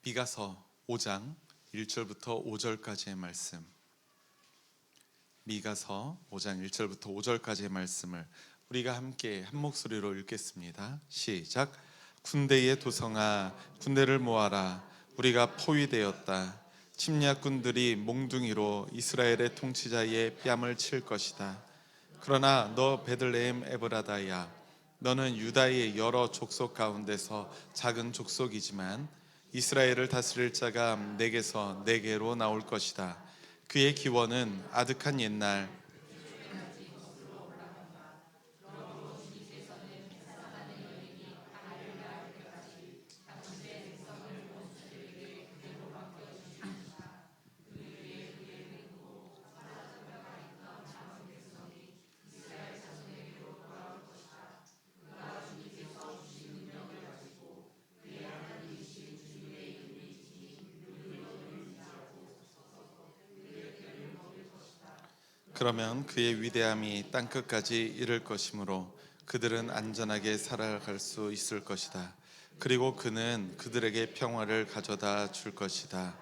미가서 5장 1절부터 5절까지의 말씀. 미가서 5장 1절부터 5절까지의 말씀을 우리가 함께 한 목소리로 읽겠습니다. 시작. 군대의 도성아, 군대를 모아라. 우리가 포위되었다. 침략군들이 몽둥이로 이스라엘의 통치자의 뺨을 칠 것이다. 그러나 너 베들레헴 에브라다야, 너는 유다의 여러 족속 가운데서 작은 족속이지만 이스라엘을 다스릴 자가 내게서 내게로 나올 것이다. 그의 기원은 아득한 옛날 그러면 그의 위대함이 땅끝까지 이를 것이므로 그들은 안전하게 살아갈 수 있을 것이다. 그리고 그는 그들에게 평화를 가져다 줄 것이다.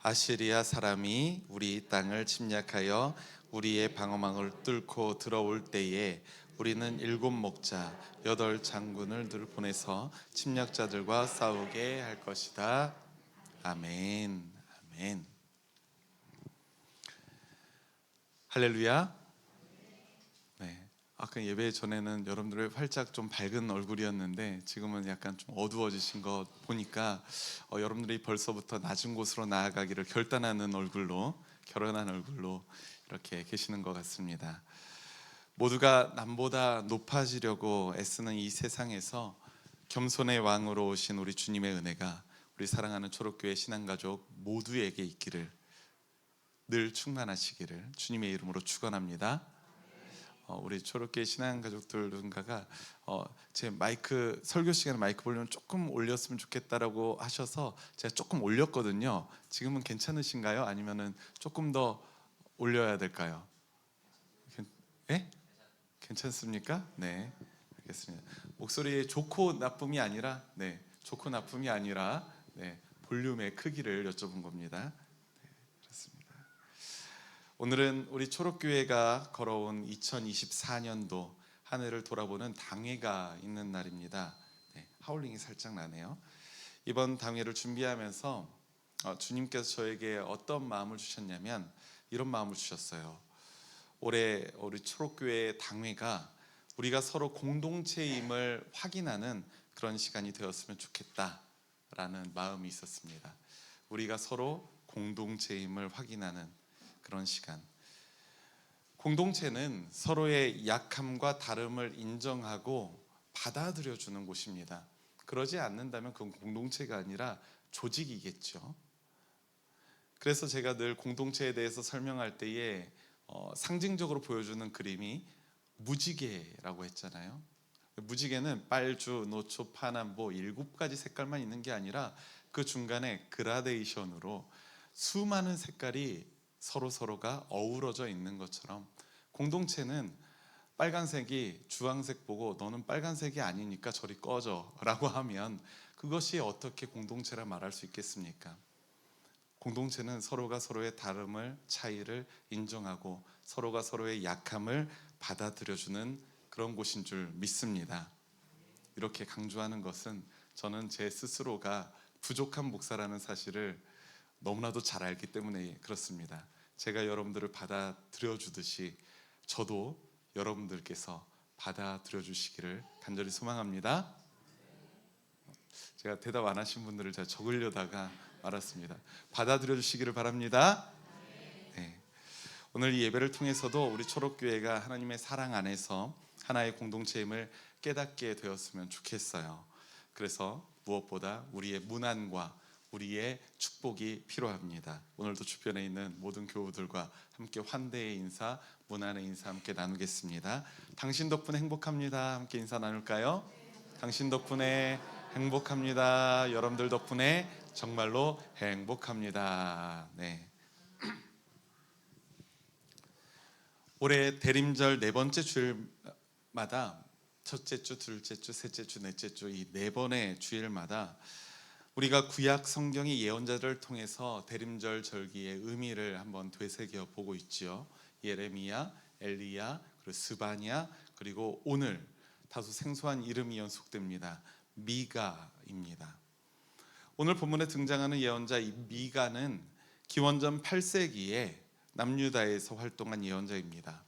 아시리아 사람이 우리 땅을 침략하여 우리의 방어망을 뚫고 들어올 때에 우리는 7 목자 8 장군을 늘 보내서 침략자들과 싸우게 할 것이다. 아멘. 아멘. 할렐루야. 네. 아까 예배 전에는 여러분들의 활짝 좀 밝은 얼굴이었는데 지금은 약간 좀 어두워지신 것 보니까 여러분들이 벌써부터 낮은 곳으로 나아가기를 결단하는 얼굴로, 결연한 얼굴로 이렇게 계시는 것 같습니다. 모두가 남보다 높아지려고 애쓰는 이 세상에서 겸손의 왕으로 오신 우리 주님의 은혜가 우리 사랑하는 초록교회 신앙가족 모두에게 있기를, 늘 충만하시기를 주님의 이름으로 축원합니다. 우리 초록교회 신앙가족들 누군가가 제 마이크, 설교 시간에 마이크 볼륨 조금 올렸으면 좋겠다라고 하셔서 제가 조금 올렸거든요. 지금은 괜찮으신가요? 아니면은 조금 더 올려야 될까요? 예? 괜찮습니까? 네, 알겠습니다. 목소리의 좋고 나쁨이 아니라, 좋고 나쁨이 아니라, 볼륨의 크기를 여쭤본 겁니다. 오늘은 우리 초록교회가 걸어온 2024년도 한 해를 돌아보는 당회가 있는 날입니다. 하울링이 살짝 나네요. 이번 당회를 준비하면서 주님께서 저에게 어떤 마음을 주셨냐면 이런 마음을 주셨어요. 올해 우리 초록교회 당회가 우리가 서로 공동체임을 확인하는 그런 시간이 되었으면 좋겠다라는 마음이 있었습니다. 우리가 서로 공동체임을 확인하는 그런 시간. 공동체는 서로의 약함과 다름을 인정하고 받아들여주는 곳입니다. 그러지 않는다면 그건 공동체가 아니라 조직이겠죠. 그래서 제가 늘 공동체에 대해서 설명할 때에 상징적으로 보여주는 그림이 무지개라고 했잖아요. 무지개는 빨주, 노초, 파남보 7가지 색깔만 있는 게 아니라 그 중간에 그라데이션으로 수많은 색깔이 서로가 어우러져 있는 것처럼 공동체는 빨간색이 주황색 보고 너는 빨간색이 아니니까 저리 꺼져 라고 하면 그것이 어떻게 공동체라 말할 수 있겠습니까? 공동체는 서로가 서로의 다름을, 차이를 인정하고 서로가 서로의 약함을 받아들여주는 그런 곳인 줄 믿습니다. 이렇게 강조하는 것은 저는 제 스스로가 부족한 목사라는 사실을 너무나도 잘 알기 때문에 그렇습니다. 제가 여러분들을 받아들여 주듯이 저도 여러분들께서 받아들여 주시기를 간절히 소망합니다. 제가 대답 안 하신 분들을 제가 적으려다가 말았습니다. 받아들여 주시기를 바랍니다. 네. 오늘 이 예배를 통해서도 우리 초록교회가 하나님의 사랑 안에서 하나의 공동체임을 깨닫게 되었으면 좋겠어요. 그래서 무엇보다 우리의 문안과 우리의 축복이 필요합니다. 오늘도 주변에 있는 모든 교우들과 함께 환대의 인사, 문안의 인사 함께 나누겠습니다. 당신 덕분에 행복합니다. 함께 인사 나눌까요? 당신 덕분에 행복합니다. 여러분들 덕분에 정말로 행복합니다. 네. 올해 대림절 4번째 주일마다 첫째 주, 둘째 주, 셋째 주, 넷째 주 이 4번의 주일마다 우리가 구약 성경의 예언자들을 통해서 대림절 절기의 의미를 한번 되새겨 보고 있지요. 예레미야, 엘리야, 그리고 스바냐, 그리고 오늘 다소 생소한 이름이 연속됩니다. 미가입니다. 오늘 본문에 등장하는 예언자 이 미가는 기원전 8세기에 남유다에서 활동한 예언자입니다.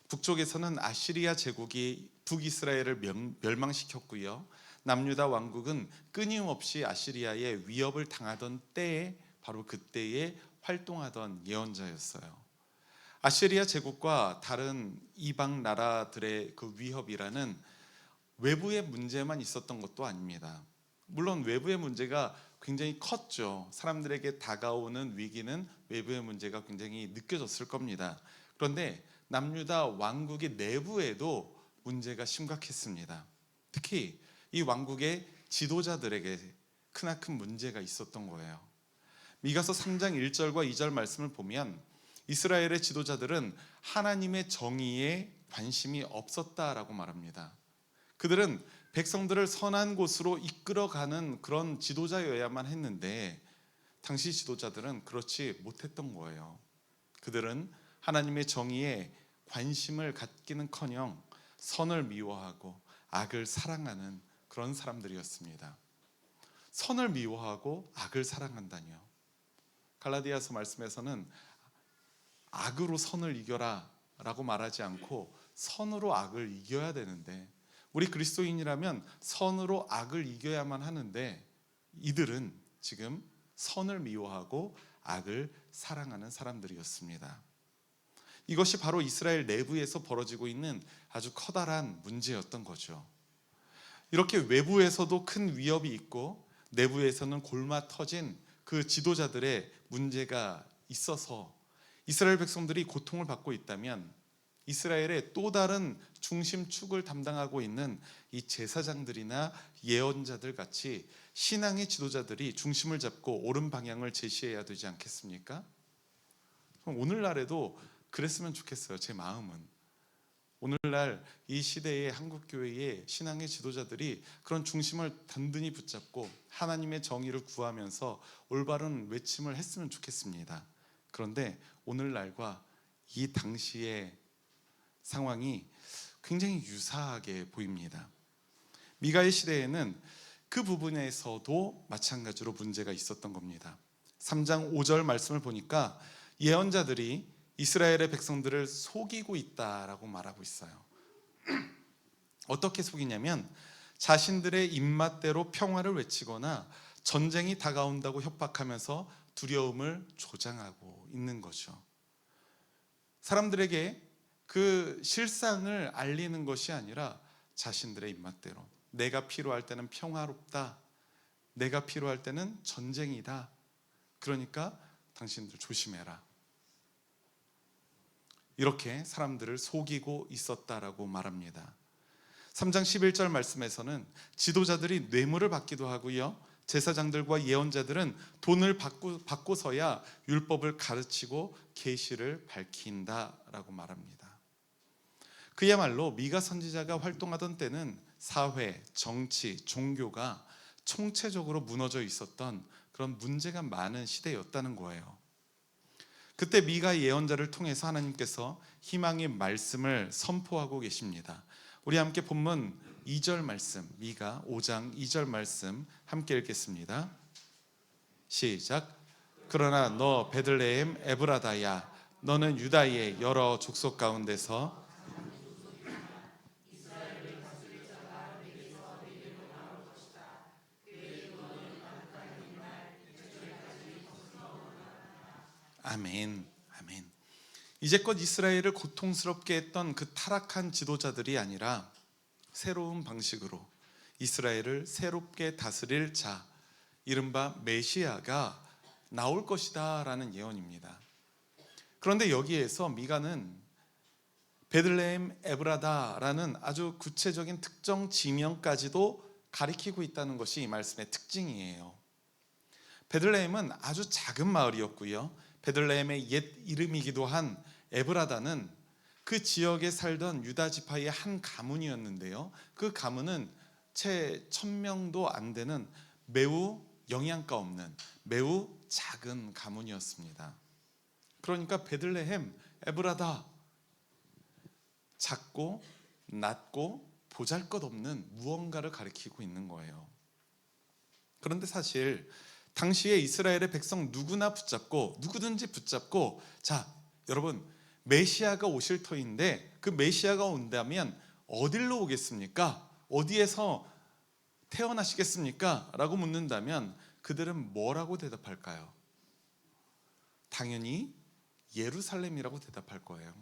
북쪽에서는 아시리아 제국이 북이스라엘을 멸망시켰고요. 남유다 왕국은 끊임없이 아시리아의 위협을 당하던 때에 바로 그때에 활동하던 예언자였어요. 아시리아 제국과 다른 이방 나라들의 그 위협이라는 외부의 문제만 있었던 것도 아닙니다. 물론 외부의 문제가 굉장히 컸죠. 사람들에게 다가오는 위기는 외부의 문제가 굉장히 느껴졌을 겁니다. 그런데 남유다 왕국의 내부에도 문제가 심각했습니다. 특히 이 왕국의 지도자들에게 크나큰 문제가 있었던 거예요. 미가서 3장 1절과 2절 말씀을 보면 이스라엘의 지도자들은 하나님의 정의에 관심이 없었다라고 말합니다. 그들은 백성들을 선한 곳으로 이끌어가는 그런 지도자여야만 했는데 당시 지도자들은 그렇지 못했던 거예요. 그들은 하나님의 정의에 관심을 갖기는커녕 선을 미워하고 악을 사랑하는 그런 사람들이었습니다. 선을 미워하고 악을 사랑한다니요. 갈라디아서 말씀에서는 악으로 선을 이겨라 라고 말하지 않고 선으로 악을 이겨야 되는데, 우리 그리스도인이라면 선으로 악을 이겨야만 하는데 이들은 지금 선을 미워하고 악을 사랑하는 사람들이었습니다. 이것이 바로 이스라엘 내부에서 벌어지고 있는 아주 커다란 문제였던 거죠. 이렇게 외부에서도 큰 위협이 있고 내부에서는 골마 터진 그 지도자들의 문제가 있어서 이스라엘 백성들이 고통을 받고 있다면, 이스라엘의 또 다른 중심축을 담당하고 있는 이 제사장들이나 예언자들 같이 신앙의 지도자들이 중심을 잡고 옳은 방향을 제시해야 되지 않겠습니까? 오늘날에도 그랬으면 좋겠어요. 제 마음은 오늘날 이 시대의 한국교회의 신앙의 지도자들이 그런 중심을 단단히 붙잡고 하나님의 정의를 구하면서 올바른 외침을 했으면 좋겠습니다. 그런데 오늘날과 이 당시의 상황이 굉장히 유사하게 보입니다. 미가의 시대에는 그 부분에서도 마찬가지로 문제가 있었던 겁니다. 3장 5절 말씀을 보니까 예언자들이 이스라엘의 백성들을 속이고 있다라고 말하고 있어요. 어떻게 속이냐면 자신들의 입맛대로 평화를 외치거나 전쟁이 다가온다고 협박하면서 두려움을 조장하고 있는 거죠. 사람들에게 그 실상을 알리는 것이 아니라 자신들의 입맛대로, 내가 필요할 때는 평화롭다, 내가 필요할 때는 전쟁이다, 그러니까 당신들 조심해라, 이렇게 사람들을 속이고 있었다라고 말합니다. 3장 11절 말씀에서는 지도자들이 뇌물을 받기도 하고요, 제사장들과 예언자들은 돈을 받고서야 율법을 가르치고 계시를 밝힌다라고 말합니다. 그야말로 미가 선지자가 활동하던 때는 사회, 정치, 종교가 총체적으로 무너져 있었던 그런 문제가 많은 시대였다는 거예요. 그때 미가 예언자를 통해서 하나님께서 희망의 말씀을 선포하고 계십니다. 우리 함께 본문 2절 말씀, 미가 5장 2절 말씀 함께 읽겠습니다. 시작. 그러나 너 베들레헴 에브라다야, 너는 유다의 여러 족속 가운데서 아멘, 아멘. 이제껏 이스라엘을 고통스럽게 했던 그 타락한 지도자들이 아니라 새로운 방식으로 이스라엘을 새롭게 다스릴 자, 이른바 메시아가 나올 것이다 라는 예언입니다. 그런데 여기에서 미가는 베들레헴 에브라다라는 아주 구체적인 특정 지명까지도 가리키고 있다는 것이 이 말씀의 특징이에요. 베들레헴은 아주 작은 마을이었고요, 베들레헴의 옛 이름이기도 한 에브라다는 그 지역에 살던 유다 지파의 한 가문이었는데요, 그 가문은 채 1000명도 안 되는 매우 영양가 없는 매우 작은 가문이었습니다. 그러니까 베들레헴 에브라다, 작고 낮고 보잘것없는 무언가를 가리키고 있는 거예요. 그런데 사실 당시에 이스라엘의 백성 누구든지 붙잡고, 자 여러분, 메시아가 오실 터인데 그 메시아가 온다면 어디로 오겠습니까? 어디에서 태어나시겠습니까? 라고 묻는다면 그들은 뭐라고 대답할까요? 당연히 예루살렘이라고 대답할 거예요.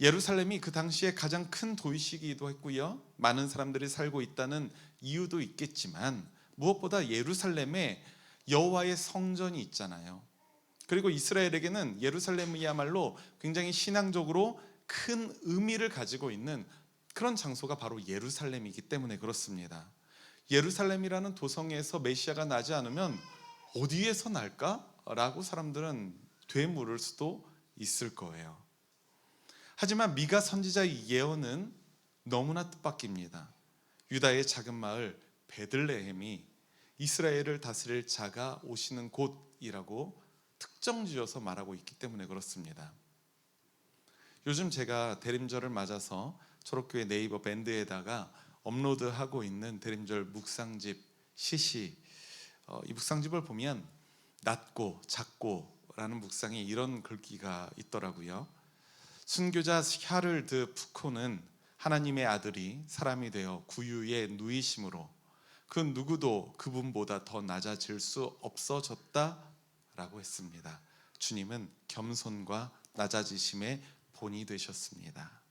예루살렘이 그 당시에 가장 큰 도시이기도 했고요, 많은 사람들이 살고 있다는 이유도 있겠지만, 무엇보다 예루살렘에 여호와의 성전이 있잖아요. 그리고 이스라엘에게는 예루살렘이야말로 굉장히 신앙적으로 큰 의미를 가지고 있는 그런 장소가 바로 예루살렘이기 때문에 그렇습니다. 예루살렘이라는 도성에서 메시아가 나지 않으면 어디에서 날까? 라고 사람들은 되물을 수도 있을 거예요. 하지만 미가 선지자의 예언은 너무나 뜻밖입니다. 유다의 작은 마을 베들레헴이 이스라엘을 다스릴 자가 오시는 곳이라고 특정 지어서 말하고 있기 때문에 그렇습니다. 요즘 제가 대림절을 맞아서 초록교회 네이버 밴드에다가 업로드하고 있는 대림절 묵상집 시시, 이 묵상집을 보면 낮고 작고 라는 묵상에 이런 글귀가 있더라고요. 순교자 샤를 푸코는 하나님의 아들이 사람이 되어 구유에 누이심으로 그 누구도 그분보다 더 낮아질 수 없어졌다라고 했습니다. 주님은 겸손과 낮아지심의 본이 되셨습니다.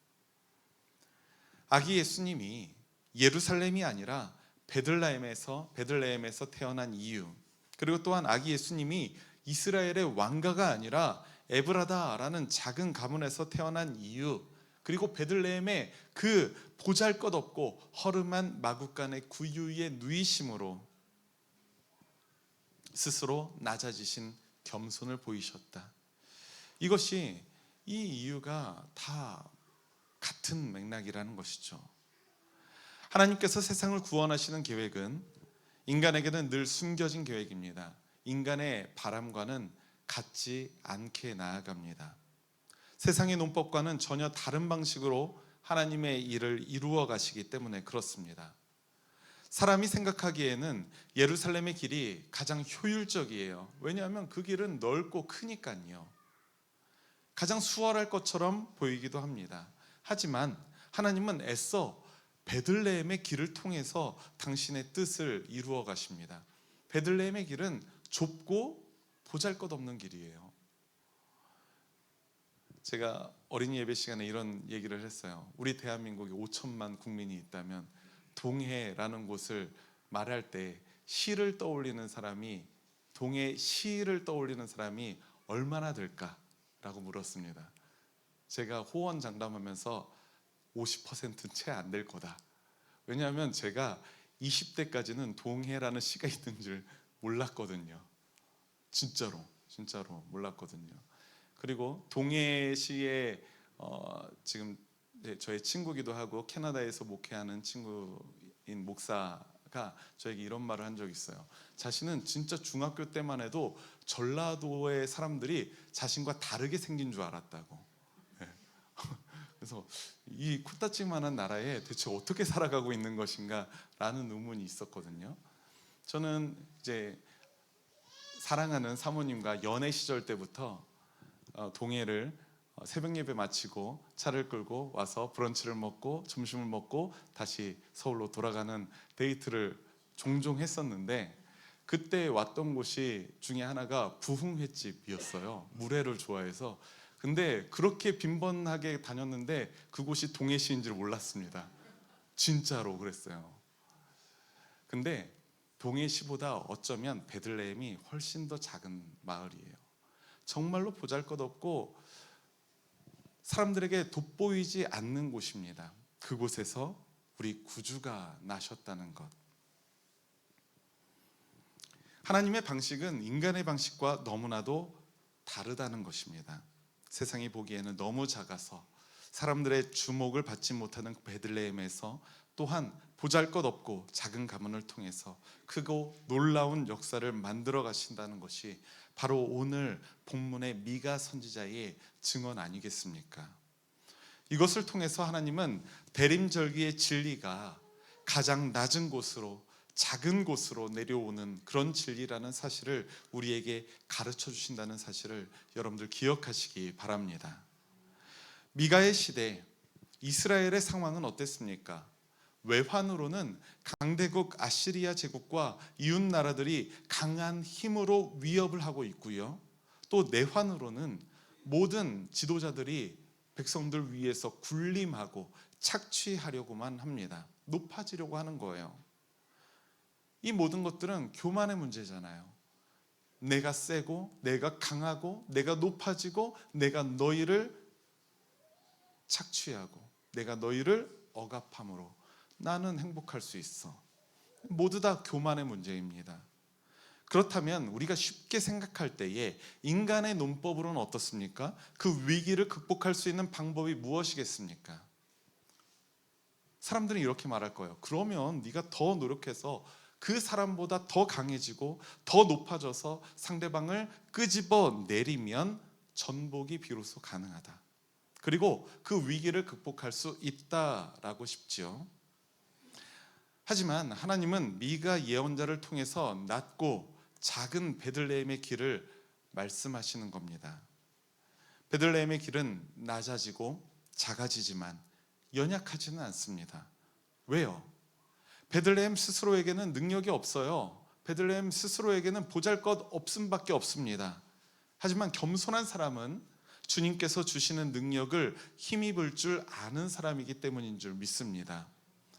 아기 예수님이 예루살렘이 아니라 베들레헴에서 태어난 이유, 그리고 또한 아기 예수님이 이스라엘의 왕가가 아니라 에브라다라는 작은 가문에서 태어난 이유, 그리고 베들레헴의 그 보잘것없고 허름한 마구간의 구유에 누이심으로 스스로 낮아지신 겸손을 보이셨다. 이것이, 이 이유가 다 같은 맥락이라는 것이죠. 하나님께서 세상을 구원하시는 계획은 인간에게는 늘 숨겨진 계획입니다. 인간의 바람과는 같지 않게 나아갑니다. 세상의 논법과는 전혀 다른 방식으로 하나님의 일을 이루어 가시기 때문에 그렇습니다. 사람이 생각하기에는 예루살렘의 길이 가장 효율적이에요. 왜냐하면 그 길은 넓고 크니까요. 가장 수월할 것처럼 보이기도 합니다. 하지만 하나님은 애써 베들레헴의 길을 통해서 당신의 뜻을 이루어 가십니다. 베들레헴의 길은 좁고 보잘것없는 길이에요. 제가 어린이 예배 시간에 이런 얘기를 했어요. 우리 대한민국에 5천만 국민이 있다면 동해라는 곳을 말할 때 시를 떠올리는 사람이, 동해 시를 떠올리는 사람이 얼마나 될까라고 물었습니다. 제가 호언장담하면서 50%는 채 안 될 거다. 왜냐하면 제가 20대까지는 동해라는 시가 있는 줄 몰랐거든요. 진짜로 몰랐거든요. 그리고 동해시에 지금 저의 친구기도 하고 캐나다에서 목회하는 친구인 목사가 저에게 이런 말을 한 적이 있어요. 자신은 진짜 중학교 때만 해도 전라도의 사람들이 자신과 다르게 생긴 줄 알았다고. 네. 그래서 이 코타치만한 나라에 대체 어떻게 살아가고 있는 것인가 라는 의문이 있었거든요. 저는 이제 사랑하는 사모님과 연애 시절 때부터 동해를 새벽 예배 마치고 차를 끌고 와서 브런치를 먹고 점심을 먹고 다시 서울로 돌아가는 데이트를 종종 했었는데, 그때 왔던 곳이 중에 하나가 부흥횟집이었어요. 물회를 좋아해서. 근데 그렇게 빈번하게 다녔는데 그곳이 동해시인 줄 몰랐습니다. 진짜로 그랬어요. 근데 동해시보다 어쩌면 베들레헴이 훨씬 더 작은 마을이에요. 정말로 보잘것없고 사람들에게 돋보이지 않는 곳입니다. 그곳에서 우리 구주가 나셨다는 것. 하나님의 방식은 인간의 방식과 너무나도 다르다는 것입니다. 세상이 보기에는 너무 작아서, 사람들의 주목을 받지 못하는 베들레헴에서 또한 보잘것없고 작은 가문을 통해서 크고 놀라운 역사를 만들어 가신다는 것이 바로 오늘 본문의 미가 선지자의 증언 아니겠습니까? 이것을 통해서 하나님은 대림절기의 진리가 가장 낮은 곳으로, 작은 곳으로 내려오는 그런 진리라는 사실을 우리에게 가르쳐 주신다는 사실을 여러분들 기억하시기 바랍니다. 미가의 시대 이스라엘의 상황은 어땠습니까? 외환으로는 강대국 아시리아 제국과 이웃 나라들이 강한 힘으로 위협을 하고 있고요. 또 내환으로는 모든 지도자들이 백성들 위해서 군림하고 착취하려고만 합니다. 높아지려고 하는 거예요. 이 모든 것들은 교만의 문제잖아요. 내가 세고 내가 강하고 내가 높아지고 내가 너희를 착취하고 내가 너희를 억압함으로 나는 행복할 수 있어. 모두 다 교만의 문제입니다. 그렇다면 우리가 쉽게 생각할 때에 인간의 논법으로는 어떻습니까? 그 위기를 극복할 수 있는 방법이 무엇이겠습니까? 사람들은 이렇게 말할 거예요. 그러면 네가 더 노력해서 그 사람보다 더 강해지고 더 높아져서 상대방을 끄집어 내리면 전복이 비로소 가능하다. 그리고 그 위기를 극복할 수 있다라고 싶지요. 하지만 하나님은 미가 예언자를 통해서 낮고 작은 베들레헴의 길을 말씀하시는 겁니다. 베들레헴의 길은 낮아지고 작아지지만 연약하지는 않습니다. 왜요? 베들레헴 스스로에게는 능력이 없어요. 베들레헴 스스로에게는 보잘것없음밖에 없습니다. 하지만 겸손한 사람은 주님께서 주시는 능력을 힘입을 줄 아는 사람이기 때문인 줄 믿습니다.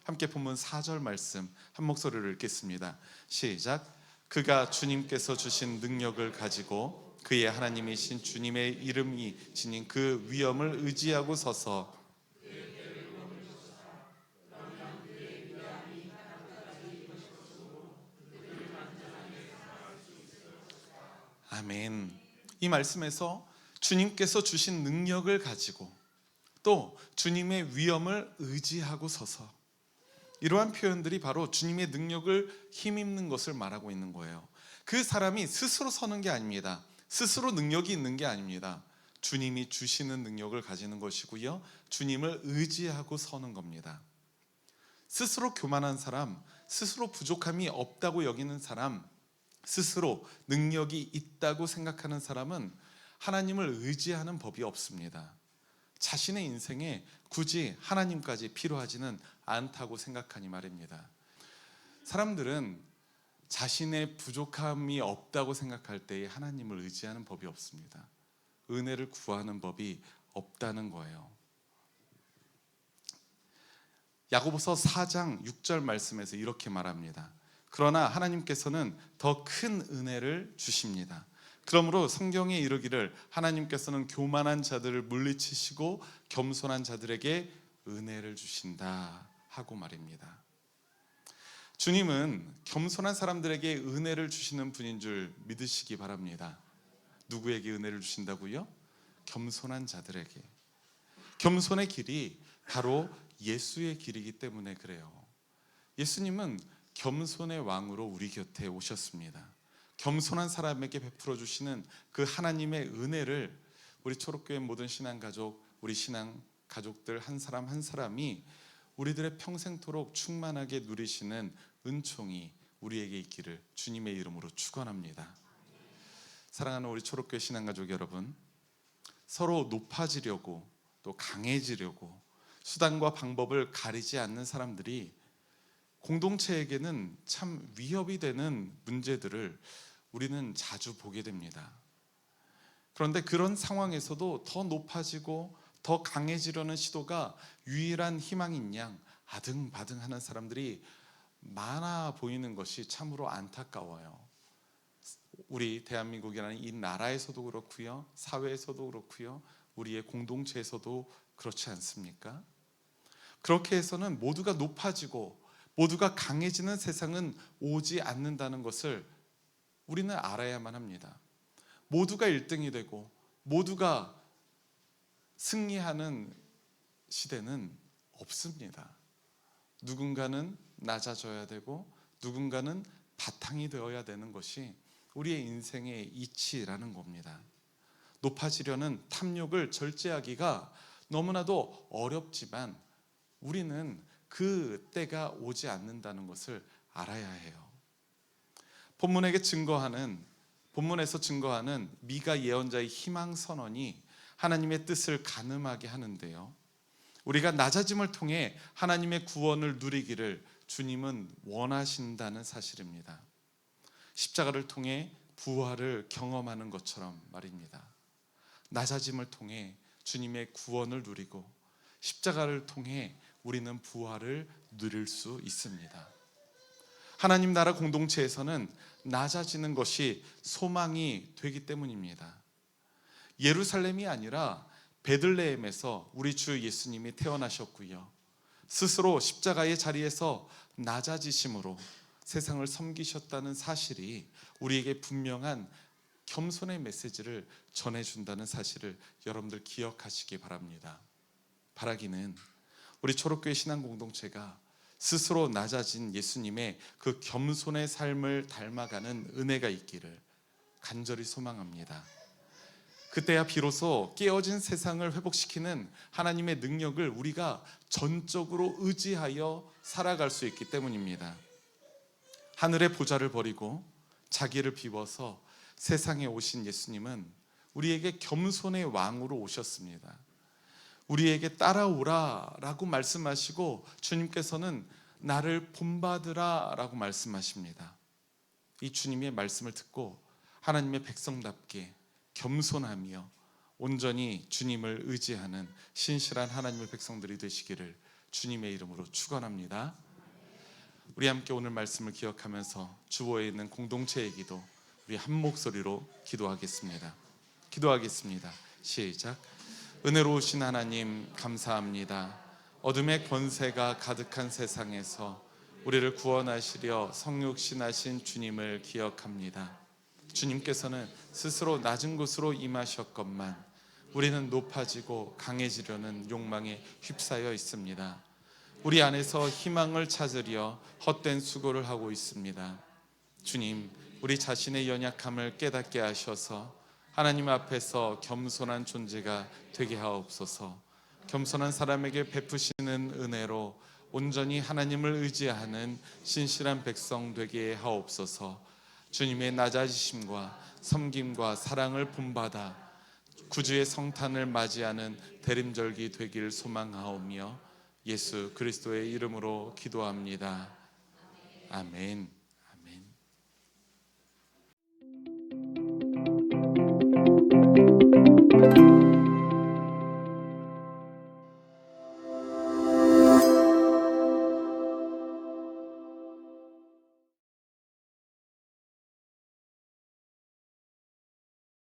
함께 본문 4절 말씀 한 목소리로 읽겠습니다. 시작. 그가 주님께서 주신 능력을 가지고 그의 하나님이신 주님의 이름이 지닌 그 위엄을 의지하고 서서 아멘. 이 말씀에서 주님께서 주신 능력을 가지고 또 주님의 위엄을 의지하고 서서, 이러한 표현들이 바로 주님의 능력을 힘입는 것을 말하고 있는 거예요. 그 사람이 스스로 서는 게 아닙니다. 스스로 능력이 있는 게 아닙니다. 주님이 주시는 능력을 가지는 것이고요. 주님을 의지하고 서는 겁니다. 스스로 교만한 사람, 스스로 부족함이 없다고 여기는 사람, 스스로 능력이 있다고 생각하는 사람은 하나님을 의지하는 법이 없습니다. 자신의 인생에 굳이 하나님까지 필요하지는 않다고 생각하니 말입니다. 사람들은 자신의 부족함이 없다고 생각할 때에 하나님을 의지하는 법이 없습니다. 은혜를 구하는 법이 없다는 거예요. 야고보서 4장 6절 말씀에서 이렇게 말합니다. 그러나 하나님께서는 더 큰 은혜를 주십니다. 그러므로 성경에 이르기를 하나님께서는 교만한 자들을 물리치시고 겸손한 자들에게 은혜를 주신다 하고 말입니다. 주님은 겸손한 사람들에게 은혜를 주시는 분인 줄 믿으시기 바랍니다. 누구에게 은혜를 주신다고요? 겸손한 자들에게. 겸손의 길이 바로 예수의 길이기 때문에 그래요. 예수님은 겸손의 왕으로 우리 곁에 오셨습니다. 겸손한 사람에게 베풀어 주시는 그 하나님의 은혜를 우리 초록교회 모든 신앙가족, 우리 신앙 가족들 한 사람 한 사람이 우리들의 평생토록 충만하게 누리시는 은총이 우리에게 있기를 주님의 이름으로 축원합니다. 사랑하는 우리 초록교회 신앙가족 여러분, 서로 높아지려고 또 강해지려고 수단과 방법을 가리지 않는 사람들이 공동체에게는 참 위협이 되는 문제들을 우리는 자주 보게 됩니다. 그런데 그런 상황에서도 더 높아지고 더 강해지려는 시도가 유일한 희망인 양 아등바등하는 사람들이 많아 보이는 것이 참으로 안타까워요. 우리 대한민국이라는 이 나라에서도 그렇고요, 사회에서도 그렇고요, 우리의 공동체에서도 그렇지 않습니까? 그렇게 해서는 모두가 높아지고 모두가 강해지는 세상은 오지 않는다는 것을 우리는 알아야만 합니다. 모두가 1등이 되고 모두가 승리하는 시대는 없습니다. 누군가는 낮아져야 되고 누군가는 바탕이 되어야 되는 것이 우리의 인생의 이치라는 겁니다. 높아지려는 탐욕을 절제하기가 너무나도 어렵지만 우리는 그 때가 오지 않는다는 것을 알아야 해요. 본문에서 증거하는 미가 예언자의 희망 선언이 하나님의 뜻을 가늠하게 하는데요. 우리가 낮아짐을 통해 하나님의 구원을 누리기를 주님은 원하신다는 사실입니다. 십자가를 통해 부활을 경험하는 것처럼 말입니다. 낮아짐을 통해 주님의 구원을 누리고 십자가를 통해 우리는 부활을 누릴 수 있습니다. 하나님 나라 공동체에서는 낮아지는 것이 소망이 되기 때문입니다. 예루살렘이 아니라 베들레헴에서 우리 주 예수님이 태어나셨고요. 스스로 십자가의 자리에서 낮아지심으로 세상을 섬기셨다는 사실이 우리에게 분명한 겸손의 메시지를 전해준다는 사실을 여러분들 기억하시기 바랍니다. 바라기는 우리 초록교회 신앙공동체가 스스로 낮아진 예수님의 그 겸손의 삶을 닮아가는 은혜가 있기를 간절히 소망합니다. 그때야 비로소 깨어진 세상을 회복시키는 하나님의 능력을 우리가 전적으로 의지하여 살아갈 수 있기 때문입니다. 하늘의 보좌를 버리고 자기를 비워서 세상에 오신 예수님은 우리에게 겸손의 왕으로 오셨습니다. 우리에게 따라오라 라고 말씀하시고 주님께서는 나를 본받으라 라고 말씀하십니다. 이 주님의 말씀을 듣고 하나님의 백성답게 겸손하며 온전히 주님을 의지하는 신실한 하나님의 백성들이 되시기를 주님의 이름으로 축원합니다. 우리 함께 오늘 말씀을 기억하면서 주보에 있는 공동체의 기도 우리 한 목소리로 기도하겠습니다. 시작. 은혜로우신 하나님 감사합니다. 어둠의 권세가 가득한 세상에서 우리를 구원하시려 성육신하신 주님을 기억합니다. 주님께서는 스스로 낮은 곳으로 임하셨건만 우리는 높아지고 강해지려는 욕망에 휩싸여 있습니다. 우리 안에서 희망을 찾으려 헛된 수고를 하고 있습니다. 주님, 우리 자신의 연약함을 깨닫게 하셔서 하나님 앞에서 겸손한 존재가 되게 하옵소서. 겸손한 사람에게 베푸시는 은혜로 온전히 하나님을 의지하는 신실한 백성 되게 하옵소서. 주님의 낮아지심과 섬김과 사랑을 본받아 구주의 성탄을 맞이하는 대림절기 되길 소망하오며 예수 그리스도의 이름으로 기도합니다. 아멘.